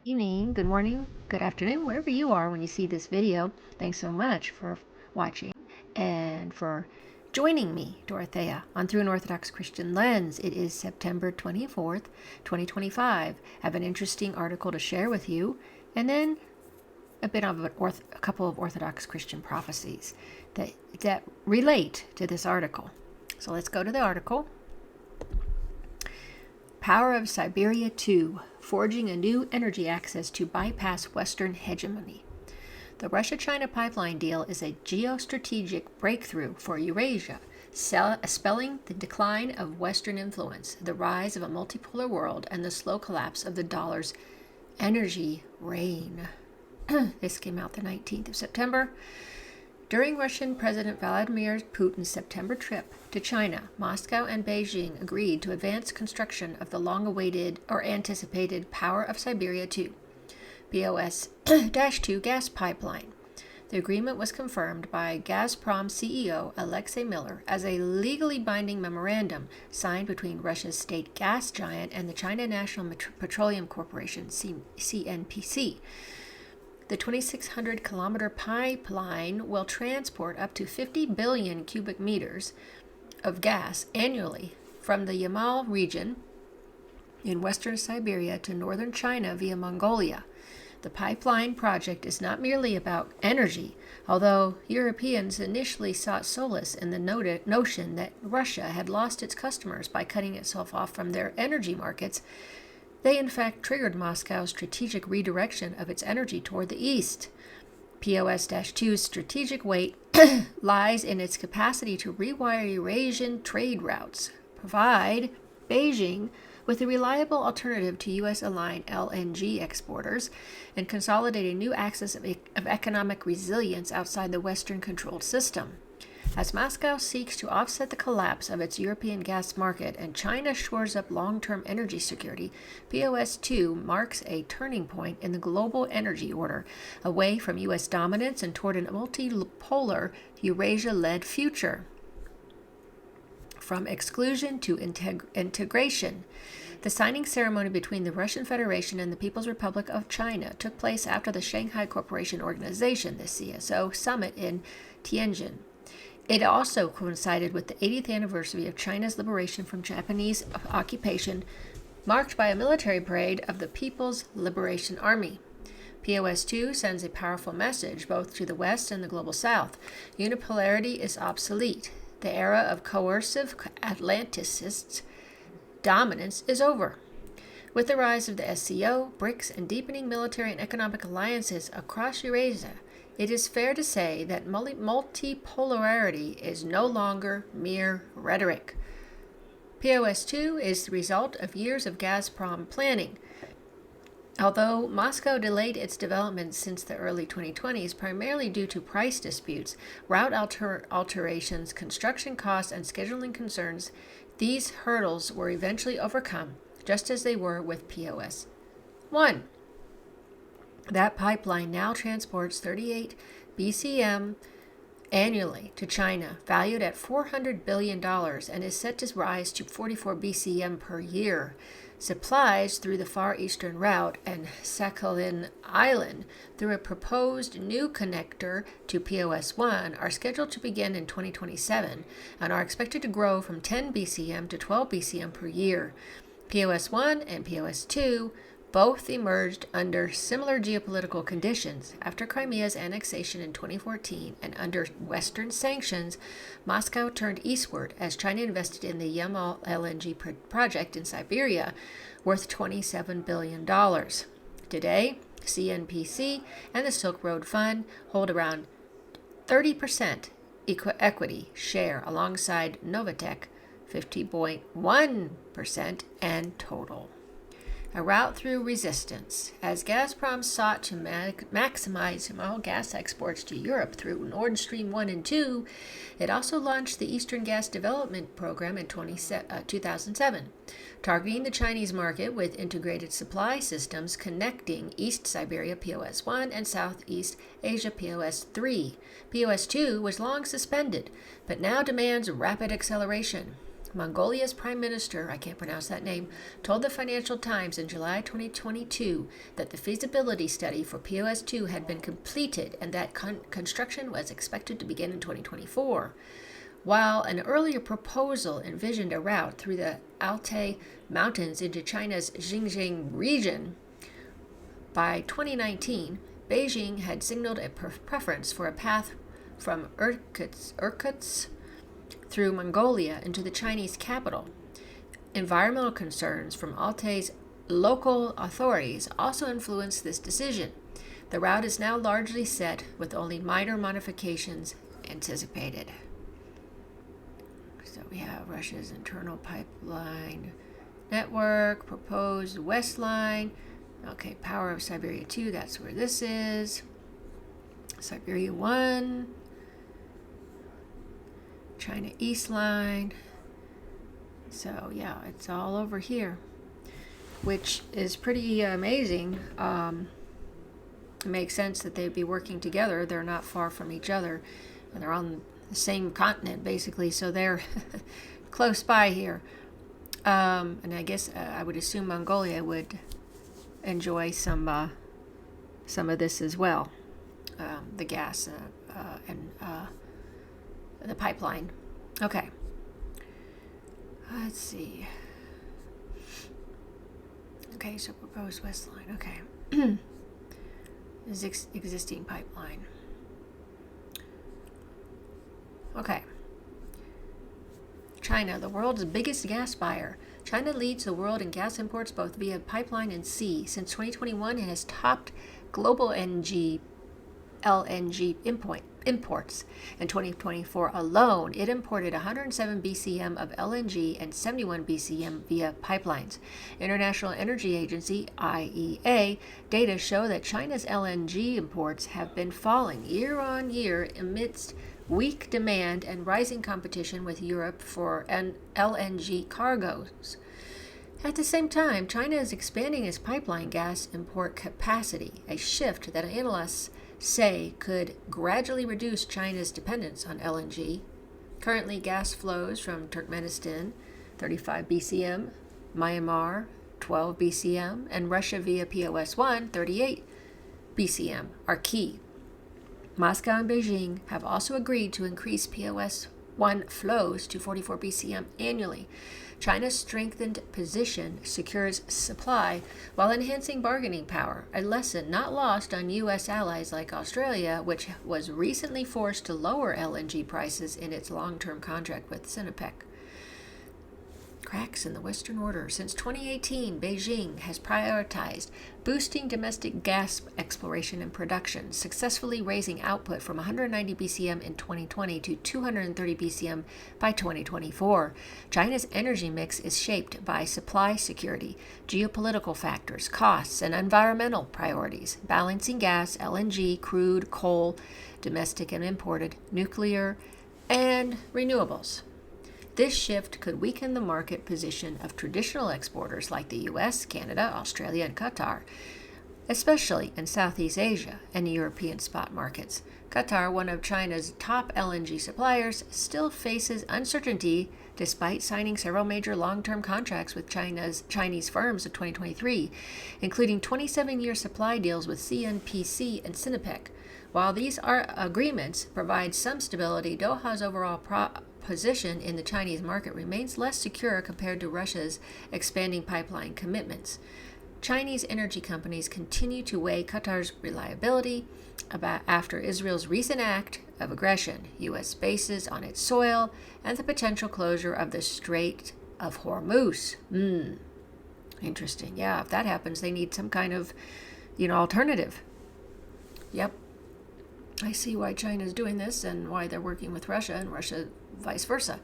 Evening, good morning, good afternoon, wherever you are when you see this video. Thanks so much for watching and for joining me, Dorothea, on Through an Orthodox Christian Lens. It is September 24th, 2025. I have an interesting article to share with you, and then a couple of Orthodox Christian prophecies that relate to this article. So let's go to the article. Power of Siberia II, forging a new energy axis to bypass Western hegemony. The Russia-China pipeline deal is a geostrategic breakthrough for Eurasia, spelling the decline of Western influence, the rise of a multipolar world, and the slow collapse of the dollar's energy reign. This came out the 19th of September. During Russian President Vladimir Putin's September trip to China, Moscow and Beijing agreed to advance construction of the long-awaited or anticipated Power of Siberia II, POS-2 gas pipeline. The agreement was confirmed by Gazprom CEO Alexei Miller as a legally binding memorandum signed between Russia's state gas giant and the China National Petroleum Corporation, CNPC. The 2,600-kilometer pipeline will transport up to 50 billion cubic meters of gas annually from the Yamal region in western Siberia to northern China via Mongolia. The pipeline project is not merely about energy, although Europeans initially sought solace in the notion that Russia had lost its customers by cutting itself off from their energy markets. They in fact triggered Moscow's strategic redirection of its energy toward the east. POS-2's strategic weight lies in its capacity to rewire Eurasian trade routes, provide Beijing with a reliable alternative to U.S.-aligned LNG exporters, and consolidate a new axis of economic resilience outside the Western-controlled system. As Moscow seeks to offset the collapse of its European gas market and China shores up long-term energy security, POS-2 marks a turning point in the global energy order, away from U.S. dominance and toward a multipolar Eurasia-led future. From exclusion to integration. The signing ceremony between the Russian Federation and the People's Republic of China took place after the Shanghai Cooperation Organization, the CSO, summit in Tianjin. It also coincided with the 80th anniversary of China's liberation from Japanese occupation, marked by a military parade of the People's Liberation Army. POS-2 sends a powerful message both to the West and the global South. Unipolarity is obsolete. The era of coercive Atlanticist dominance is over. With the rise of the SCO, BRICS, and deepening military and economic alliances across Eurasia, it is fair to say that multipolarity is no longer mere rhetoric. POS-2 is the result of years of Gazprom planning. Although Moscow delayed its development since the early 2020s, primarily due to price disputes, route alterations, construction costs, and scheduling concerns, these hurdles were eventually overcome, just as they were with POS-1. That pipeline now transports 38 BCM annually to China, valued at $400 billion, and is set to rise to 44 BCM per year. Supplies through the Far Eastern Route and Sakhalin Island through a proposed new connector to POS-1 are scheduled to begin in 2027 and are expected to grow from 10 BCM to 12 BCM per year. POS-1 and POS-2 both emerged under similar geopolitical conditions. After Crimea's annexation in 2014 and under Western sanctions, Moscow turned eastward as China invested in the Yamal LNG project in Siberia, worth $27 billion. Today, CNPC and the Silk Road Fund hold around 30% equity share alongside Novatek, 50.1%, and Total. A route through resistance. As Gazprom sought to maximize all gas exports to Europe through Nord Stream 1 and 2, it also launched the Eastern Gas Development Program in 2007, targeting the Chinese market with integrated supply systems connecting East Siberia POS-1 and Southeast Asia POS-3. POS-2 was long suspended, but now demands rapid acceleration. Mongolia's Prime Minister, I can't pronounce that name, told the Financial Times in July 2022 that the feasibility study for POS2 had been completed and that construction was expected to begin in 2024. While an earlier proposal envisioned a route through the Altai Mountains into China's Xinjiang region, by 2019, Beijing had signaled a preference for a path from Irkutsk through Mongolia into the Chinese capital. Environmental concerns from Altai's local authorities also influenced this decision. The route is now largely set, with only minor modifications anticipated. So we have Russia's internal pipeline network, proposed West Line. Okay, Power of Siberia 2, that's where this is. Siberia 1. China East Line. So yeah, it's all over here, which is pretty amazing. It makes sense that they'd be working together. They're not far from each other, and they're on the same continent basically, so they're close by here. And I guess I would assume Mongolia would enjoy some of this as well, the gas and the pipeline. Okay. Let's see. Okay, so proposed West Line. Okay. This existing pipeline. Okay. China, the world's biggest gas buyer. China leads the world in gas imports both via pipeline and sea. Since 2021, it has topped global LNG imports. In 2024 alone, it imported 107 BCM of LNG and 71 BCM via pipelines. International Energy Agency, IEA, data show that China's LNG imports have been falling year on year amidst weak demand and rising competition with Europe for LNG cargoes. At the same time, China is expanding its pipeline gas import capacity, a shift that analysts say could gradually reduce China's dependence on LNG. Currently, gas flows from Turkmenistan, 35 BCM, Myanmar, 12 BCM, and Russia via POS1, 38 BCM, are key. Moscow and Beijing have also agreed to increase POS1 flows to 44 BCM annually. China's strengthened position secures supply while enhancing bargaining power, a lesson not lost on U.S. allies like Australia, which was recently forced to lower LNG prices in its long-term contract with Sinopec. Cracks in the Western Order. Since 2018, Beijing has prioritized boosting domestic gas exploration and production, successfully raising output from 190 BCM in 2020 to 230 BCM by 2024. China's energy mix is shaped by supply security, geopolitical factors, costs, and environmental priorities, balancing gas, LNG, crude, coal, domestic and imported, nuclear, and renewables. This shift could weaken the market position of traditional exporters like the U.S., Canada, Australia, and Qatar, especially in Southeast Asia and European spot markets. Qatar, one of China's top LNG suppliers, still faces uncertainty despite signing several major long-term contracts with Chinese firms in 2023, including 27-year supply deals with CNPC and Sinopec. While these agreements provide some stability, Doha's overall position in the Chinese market remains less secure compared to Russia's expanding pipeline commitments. Chinese energy companies continue to weigh Qatar's reliability after Israel's recent act of aggression, U.S. bases on its soil, and the potential closure of the Strait of Hormuz. Interesting. Yeah, if that happens, they need some kind of, alternative. Yep. I see why China's doing this and why they're working with Russia and Russia vice versa.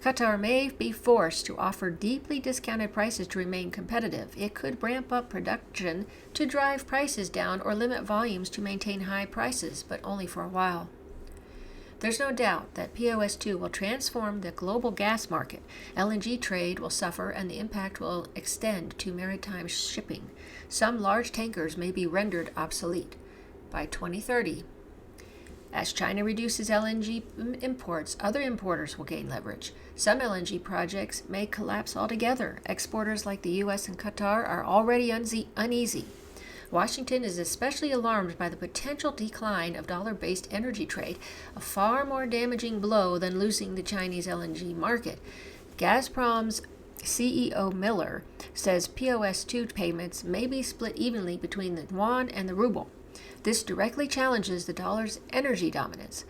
Qatar may be forced to offer deeply discounted prices to remain competitive. It could ramp up production to drive prices down or limit volumes to maintain high prices, but only for a while. There's no doubt that POS2 will transform the global gas market. LNG trade will suffer and the impact will extend to maritime shipping. Some large tankers may be rendered obsolete by 2030. As China reduces LNG imports, other importers will gain leverage. Some LNG projects may collapse altogether. Exporters like the U.S. and Qatar are already uneasy. Washington is especially alarmed by the potential decline of dollar-based energy trade, a far more damaging blow than losing the Chinese LNG market. Gazprom's CEO Miller says POS2 payments may be split evenly between the yuan and the ruble. This directly challenges the dollar's energy dominance.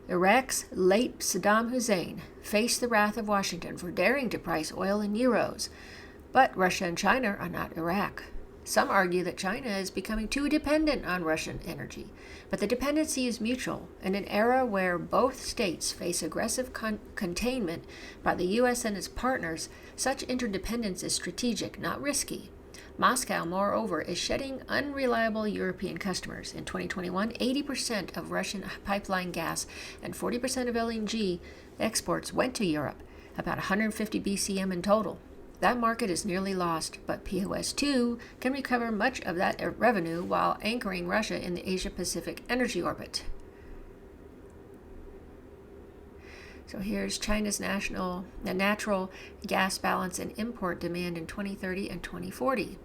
Iraq's late Saddam Hussein faced the wrath of Washington for daring to price oil in euros. But Russia and China are not Iraq. Some argue that China is becoming too dependent on Russian energy, but the dependency is mutual. In an era where both states face aggressive containment by the U.S. and its partners, such interdependence is strategic, not risky. Moscow, moreover, is shedding unreliable European customers. In 2021, 80% of Russian pipeline gas and 40% of LNG exports went to Europe, about 150 BCM in total. That market is nearly lost, but POS2 can recover much of that revenue while anchoring Russia in the Asia-Pacific energy orbit. So here's China's natural gas balance and import demand in 2030 and 2040.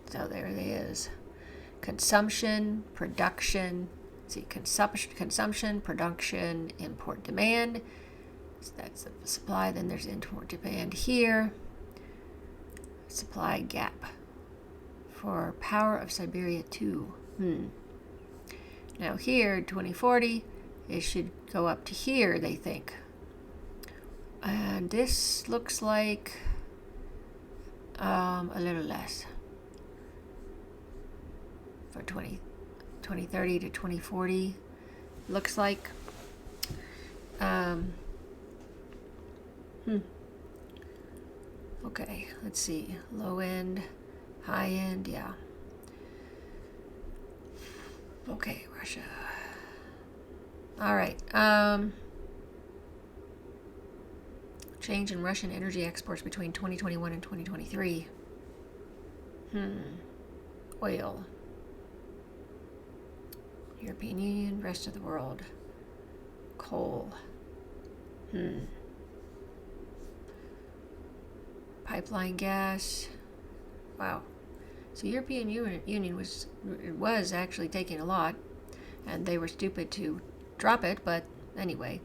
So there it is. Consumption, production, consumption, production, import demand. So that's the supply, then there's import demand here. Supply gap for power of Siberia 2. Now here, 2040, it should go up to here, they think. And this looks like a little less for 2030 to 2040. Looks like okay, let's see. Low end, high end, yeah. Okay, Russia. All right. Change in Russian energy exports between 2021 and 2023. Oil. European Union, rest of the world. Coal. Pipeline gas. Wow. So European Union was actually taking a lot, and they were stupid to drop it, but anyway.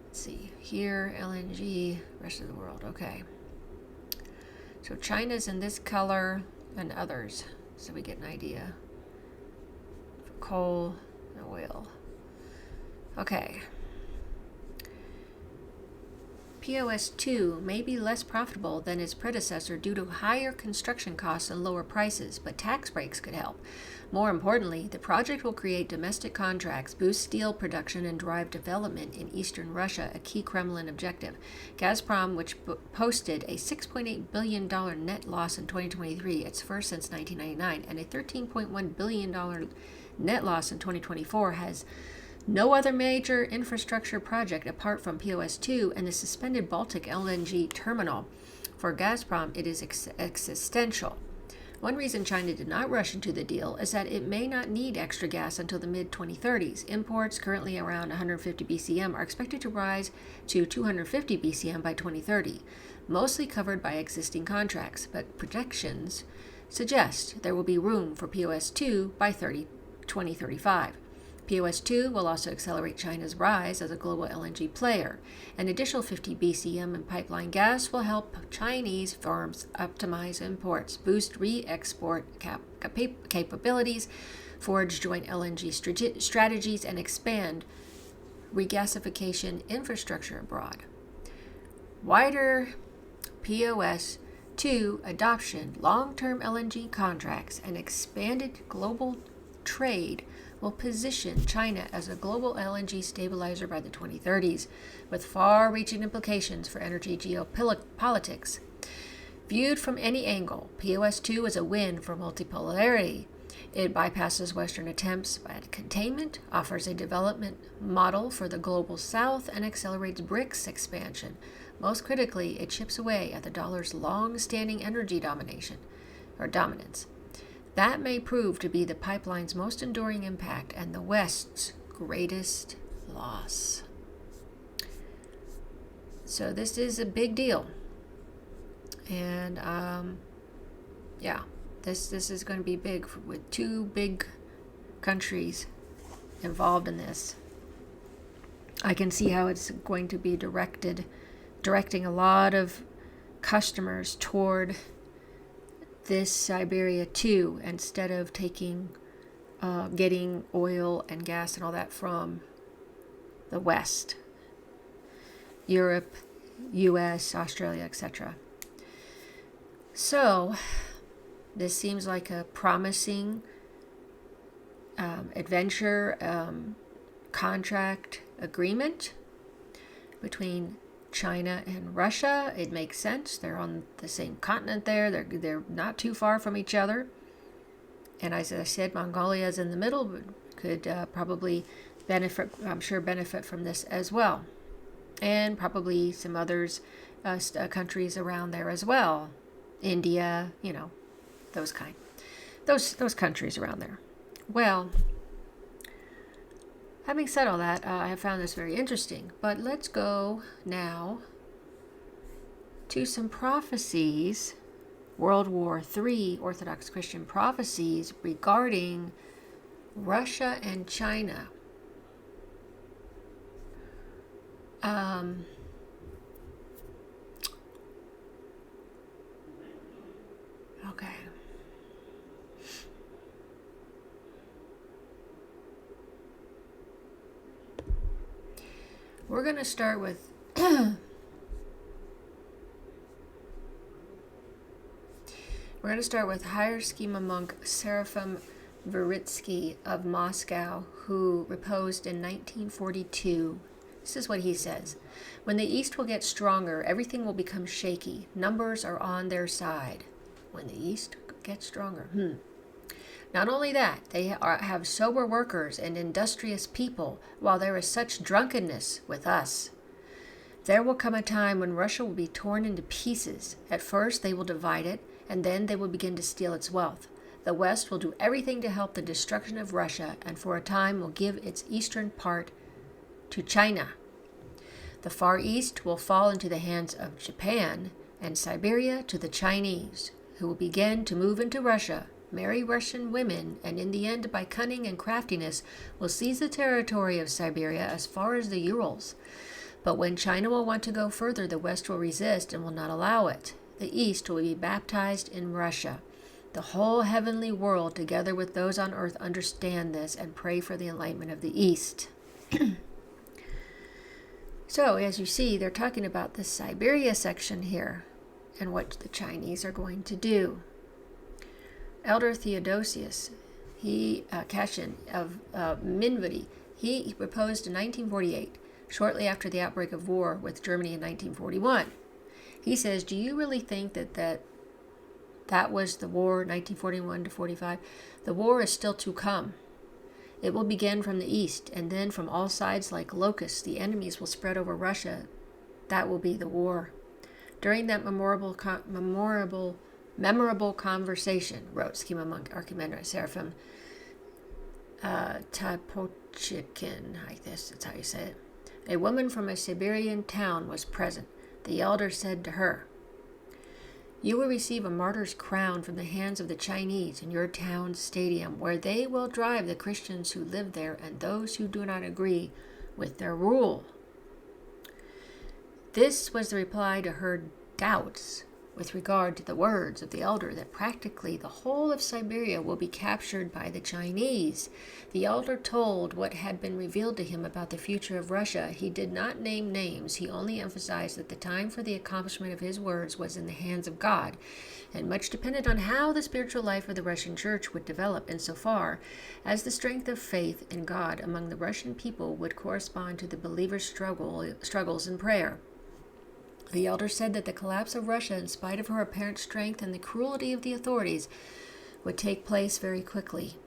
Let's see. Here, LNG, rest of the world. Okay. So China's in this color and others, so we get an idea. For coal and oil. Okay. POS2 may be less profitable than its predecessor due to higher construction costs and lower prices, but tax breaks could help. More importantly, the project will create domestic contracts, boost steel production, and drive development in eastern Russia, a key Kremlin objective. Gazprom, which posted a $6.8 billion net loss in 2023, its first since 1999, and a $13.1 billion net loss in 2024, has no other major infrastructure project apart from POS2 and the suspended Baltic LNG terminal. For Gazprom, it is existential. One reason China did not rush into the deal is that it may not need extra gas until the mid-2030s. Imports, currently around 150 BCM, are expected to rise to 250 BCM by 2030, mostly covered by existing contracts, but projections suggest there will be room for POS2 by 2035. POS2 will also accelerate China's rise as a global LNG player. An additional 50 BCM in pipeline gas will help Chinese firms optimize imports, boost re-export capabilities, forge joint LNG strategies, and expand regasification infrastructure abroad. Wider POS2 adoption, long-term LNG contracts, and expanded global trade will position China as a global LNG stabilizer by the 2030s, with far-reaching implications for energy geopolitics. Viewed from any angle, POS2 is a win for multipolarity. It bypasses Western attempts at containment, offers a development model for the global South, and accelerates BRICS expansion. Most critically, it chips away at the dollar's long-standing energy dominance. That may prove to be the pipeline's most enduring impact and the West's greatest loss. So this is a big deal. And this is going to be big with two big countries involved in this. I can see how it's going to be directing a lot of customers toward this Siberia too, instead of getting oil and gas and all that from the West, Europe, US, Australia, etc. So this seems like a promising adventure contract agreement between China and Russia. It makes sense. They're on the same continent there. They're not too far from each other. And as I said, Mongolia is in the middle, but could probably benefit from this as well. And probably some others, countries around there as well. India, those countries around there. Well, having said all that, I have found this very interesting. But let's go now to some prophecies, World War III Orthodox Christian prophecies regarding Russia and China. Okay. We're going to start with higher schema monk Seraphim Veritsky of Moscow, who reposed in 1942. This is what he says. When the East will get stronger, everything will become shaky. Numbers are on their side. When the East gets stronger. Not only that, they have sober workers and industrious people, while there is such drunkenness with us. There will come a time when Russia will be torn into pieces. At first, they will divide it, and then they will begin to steal its wealth. The West will do everything to help the destruction of Russia, and for a time will give its eastern part to China. The Far East will fall into the hands of Japan, and Siberia to the Chinese, who will begin to move into Russia, marry Russian women, and in the end, by cunning and craftiness, will seize the territory of Siberia as far as the Urals. But when China will want to go further, the West will resist and will not allow it. The East will be baptized in Russia. The whole heavenly world, together with those on earth, understand this and pray for the enlightenment of the East. So, as you see, they're talking about the Siberia section here and what the Chinese are going to do. Elder Theodosius, Cashin of Minvudi, he proposed in 1948, shortly after the outbreak of war with Germany in 1941. He says, do you really think that was the war, 1941 to 45? The war is still to come. It will begin from the east, and then from all sides like locusts, the enemies will spread over Russia. That will be the war. During that memorable conversation, wrote Schema Monk Archimandrite Seraphim Tapochikin, I guess that's how you say it. A woman from a Siberian town was present. The elder said to her, "You will receive a martyr's crown from the hands of the Chinese in your town's stadium, where they will drive the Christians who live there and those who do not agree with their rule." This was the reply to her doubts with regard to the words of the elder that practically the whole of Siberia will be captured by the Chinese. The elder told what had been revealed to him about the future of Russia. He did not name names. He only emphasized that the time for the accomplishment of his words was in the hands of God, and much depended on how the spiritual life of the Russian church would develop, insofar as the strength of faith in God among the Russian people would correspond to the believers' struggles in prayer. The elder said that the collapse of Russia, in spite of her apparent strength and the cruelty of the authorities, would take place very quickly.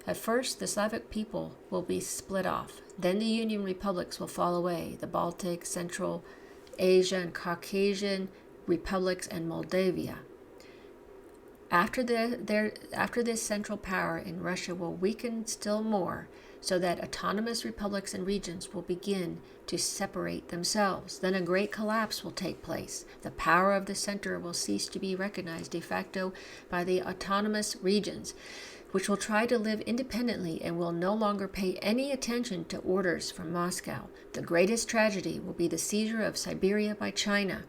At first, the Slavic people will be split off. Then the Union republics will fall away, the Baltic, Central Asia, and Caucasian republics, and Moldavia. After this central power in Russia will weaken still more, so that autonomous republics and regions will begin to separate themselves. Then a great collapse will take place. The power of the center will cease to be recognized de facto by the autonomous regions, which will try to live independently and will no longer pay any attention to orders from Moscow. The greatest tragedy will be the seizure of Siberia by China.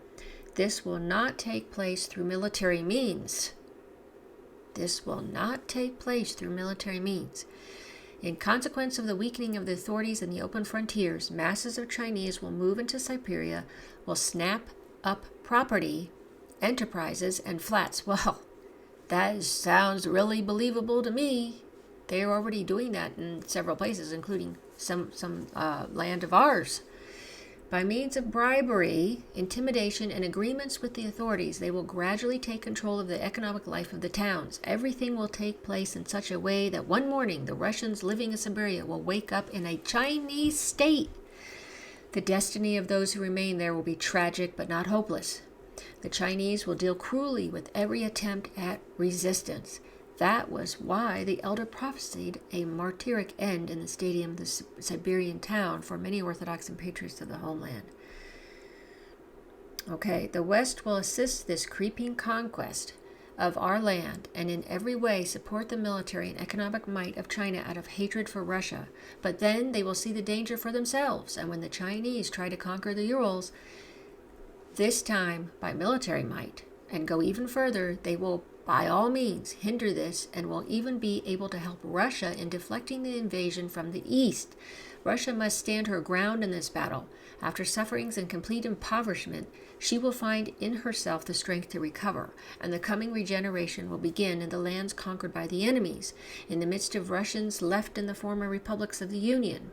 This will not take place through military means. This will not take place through military means. In consequence of the weakening of the authorities in the open frontiers, masses of Chinese will move into Siberia, will snap up property, enterprises, and flats. Well, that sounds really believable to me. They are already doing that in several places, including some land of ours. By means of bribery, intimidation, and agreements with the authorities, they will gradually take control of the economic life of the towns. Everything will take place in such a way that one morning the Russians living in Siberia will wake up in a Chinese state. The destiny of those who remain there will be tragic but not hopeless. The Chinese will deal cruelly with every attempt at resistance. That was why the elder prophesied a martyric end in the stadium of the Siberian town for many Orthodox and patriots of the homeland. Okay, the West will assist this creeping conquest of our land and in every way support the military and economic might of China out of hatred for Russia. But then they will see the danger for themselves, and when the Chinese try to conquer the Urals, this time by military might, and go even further, they will by all means hinder this and will even be able to help Russia in deflecting the invasion from the east. Russia must stand her ground in this battle. After sufferings and complete impoverishment, she will find in herself the strength to recover, and the coming regeneration will begin in the lands conquered by the enemies, in the midst of Russians left in the former republics of the Union.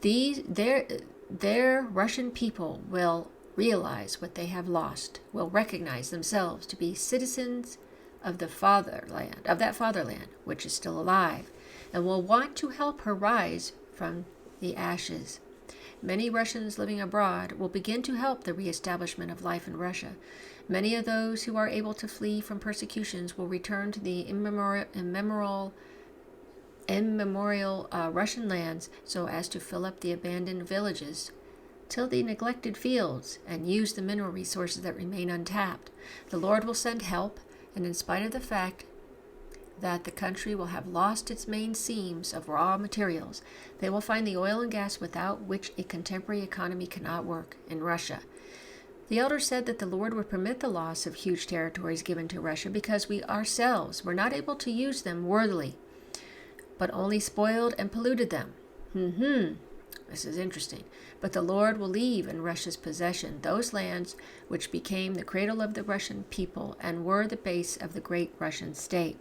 Their Russian people will realize what they have lost, will recognize themselves to be citizens of that fatherland which is still alive, and will want to help her rise from the ashes. Many Russians living abroad will begin to help the reestablishment of life in Russia. Many of those who are able to flee from persecutions will return to the immemorial Russian lands so as to fill up the abandoned villages, till the neglected fields, and use the mineral resources that remain untapped. The Lord will send help, and in spite of the fact that the country will have lost its main seams of raw materials, they will find the oil and gas without which a contemporary economy cannot work in Russia. The elder said that the Lord would permit the loss of huge territories given to Russia because we ourselves were not able to use them worthily, but only spoiled and polluted them. This is interesting. But the Lord will leave in Russia's possession those lands which became the cradle of the Russian people and were the base of the great Russian state.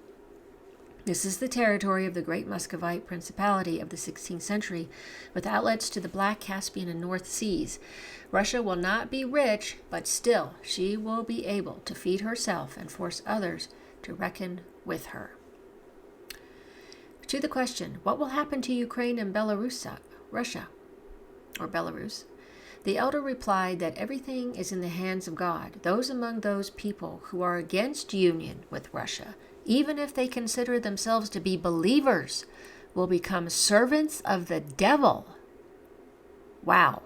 This is the territory of the great Muscovite principality of the 16th century, with outlets to the Black, Caspian, and North Seas. Russia will not be rich, but still she will be able to feed herself and force others to reckon with her. To the question, what will happen to Ukraine and Belarus? The elder replied that everything is in the hands of God. Those among those people who are against union with Russia, even if they consider themselves to be believers, will become servants of the devil. Wow.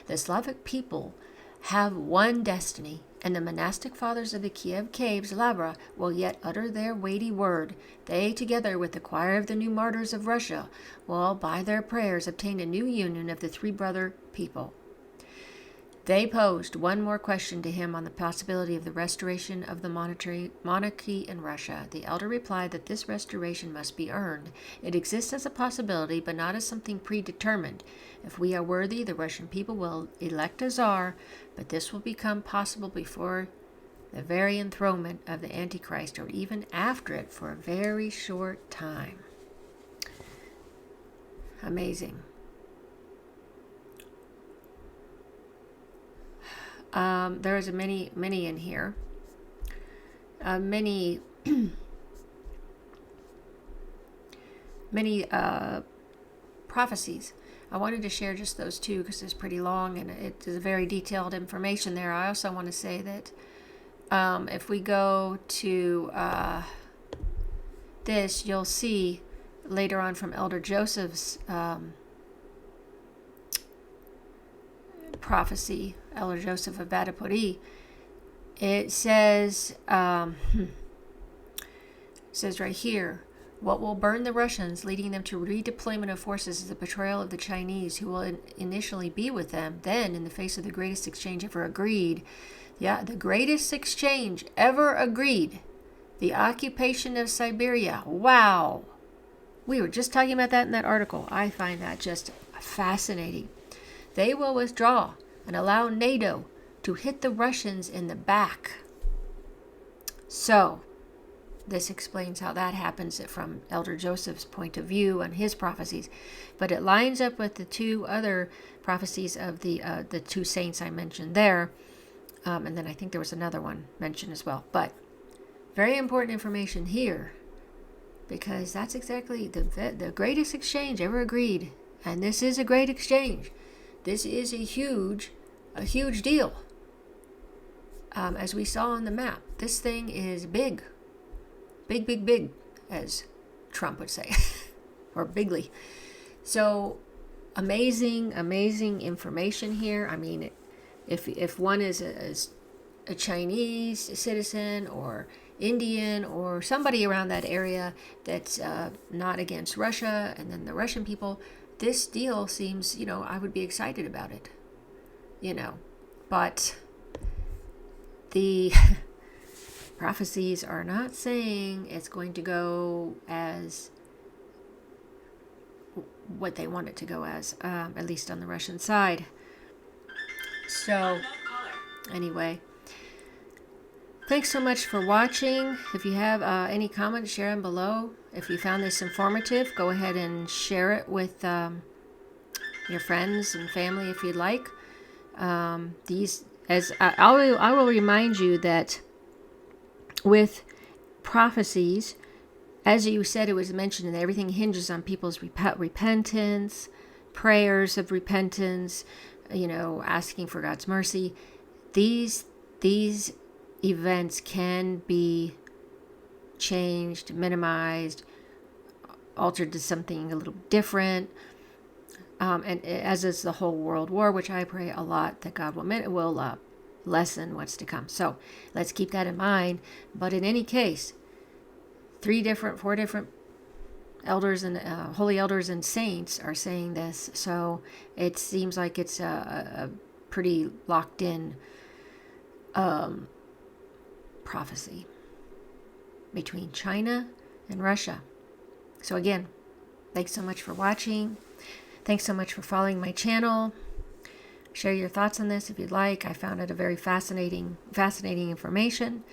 The Slavic people have one destiny, and the monastic fathers of the Kiev caves, Lavra, will yet utter their weighty word. They, together with the choir of the new martyrs of Russia, will, by their prayers, obtain a new union of the three brother people. They posed one more question to him on the possibility of the restoration of the monarchy in Russia. The elder replied that this restoration must be earned. It exists as a possibility, but not as something predetermined. If we are worthy, the Russian people will elect a czar, but this will become possible before the very enthronement of the Antichrist, or even after it for a very short time. Amazing. There's many in here. Many prophecies. I wanted to share just those two because it's pretty long and it is very detailed information there. I also want to say that if we go to this, you'll see later on from Elder Joseph's prophecy, Elder Joseph of WWIII, it says, says right here, what will burn the Russians, leading them to redeployment of forces, is the betrayal of the Chinese, who will initially be with them. Then, in the face of the greatest exchange ever agreed, the greatest exchange ever agreed, the occupation of Siberia. Wow. We were just talking about that in that article. I find that just fascinating. They will withdraw and allow NATO to hit the Russians in the back. So, this explains how that happens from Elder Joseph's point of view and his prophecies. But it lines up with the two other prophecies of the two saints I mentioned there. And then I think there was another one mentioned as well. But very important information here, because that's exactly the greatest exchange ever agreed. And this is a great exchange. This is a huge deal. As we saw on the map, this thing is big. Big, as Trump would say, or bigly. So amazing information here. I mean, if one is a Chinese citizen or Indian or somebody around that area that's not against Russia, and then the Russian people, this deal seems, I would be excited about it, but the prophecies are not saying it's going to go as what they want it to go as, at least on the Russian side. So, anyway, thanks so much for watching. If you have any comments, share them below. If you found this informative, go ahead and share it with your friends and family if you'd like. I will remind you that with prophecies, as you said, it was mentioned that everything hinges on people's repentance, prayers of repentance, asking for God's mercy. These events can be changed, minimized, altered to something a little different. And as is the whole world war, which I pray a lot that God will lessen what's to come. So let's keep that in mind. But in any case, 4 different elders and holy elders and saints are saying this. So it seems like it's a pretty locked in prophecy between China and Russia. So again, thanks so much for watching. Thanks so much for following my channel. Share your thoughts on this if you'd like. I found it a very fascinating information.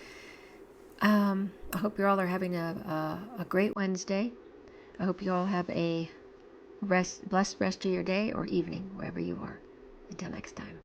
I hope you all are having a great Wednesday. I hope you all have a blessed rest of your day or evening, wherever you are. Until next time.